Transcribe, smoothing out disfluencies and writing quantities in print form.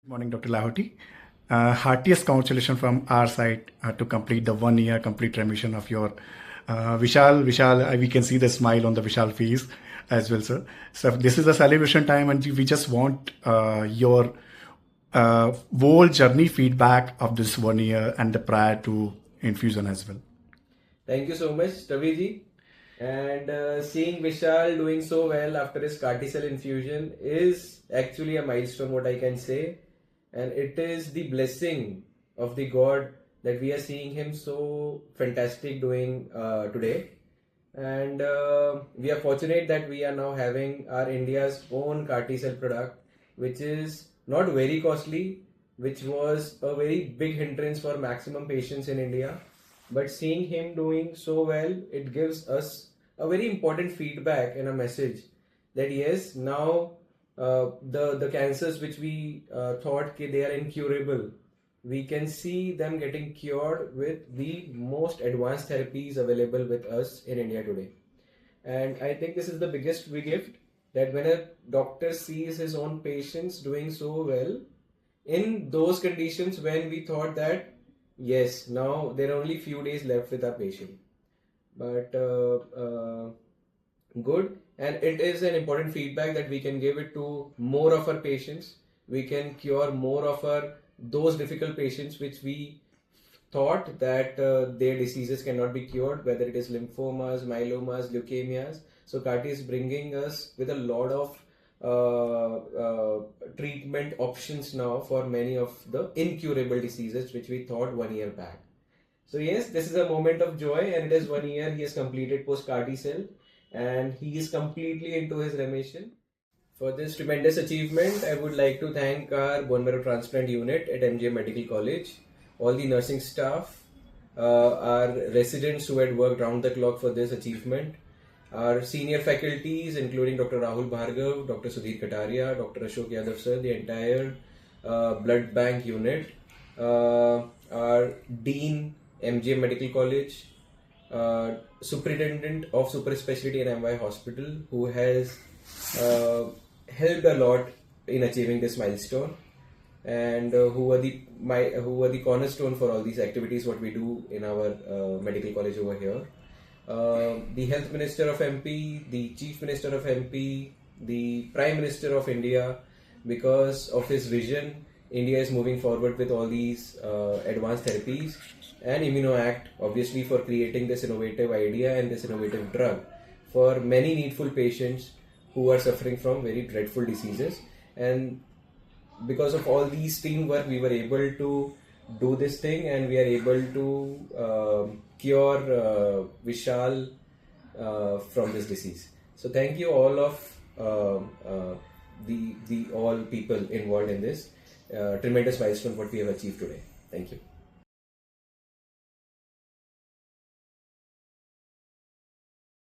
Good morning, Dr. Lahoti. Heartiest congratulations from our side to complete the 1 year complete remission of your Vishal. We can see the smile on the Vishal face as well, sir. So this is a celebration time, and we just want your whole journey feedback of this 1 year and the prior to infusion as well. Thank you so much, Taviji. And seeing Vishal doing so well after his CAR T-cell infusion is actually a milestone, what I can say. And it is the blessing of the God that we are seeing him so fantastic doing today. And we are fortunate that we are now having our India's own CAR T-cell product, which is not very costly, which was a very big hindrance for maximum patients in India. But seeing him doing so well, it gives us a very important feedback and a message that yes, now the cancers which we thought they are incurable, we can see them getting cured with the most advanced therapies available with us in India today. And I think this is the biggest gift, that when a doctor sees his own patients doing so well in those conditions when we thought that yes, now there are only few days left with our patient. But good, and it is an important feedback that we can give it to more of our patients. We can cure more of those difficult patients which we thought that their diseases cannot be cured, whether it is lymphomas, myelomas, leukemias. So CAR-T is bringing us with a lot of treatment options now for many of the incurable diseases which we thought 1 year back. So yes, this is a moment of joy, and it is 1 year he has completed post CAR T-cell, and he is completely into his remission. For this tremendous achievement, I would like to thank our bone marrow transplant unit at MJ Medical College, all the nursing staff, our residents who had worked round the clock for this achievement, our senior faculties including Dr. Rahul Bhargav, Dr. Sudhir Kataria, Dr. Ashok Yadav sir, the entire blood bank unit, our Dean, MGM Medical College, Superintendent of Super Specialty and MY Hospital, who has helped a lot in achieving this milestone, and who are the cornerstone for all these activities what we do in our medical college over here. The Health Minister of MP, the Chief Minister of MP, the Prime Minister of India, because of his vision, India is moving forward with all these advanced therapies, and ImmunoAct, obviously, for creating this innovative idea and this innovative drug for many needful patients who are suffering from very dreadful diseases. And because of all these teamwork, we were able to do this thing, and we are able to cure Vishal from this disease. So thank you all of the all people involved in this tremendous milestone what we have achieved today. Thank you.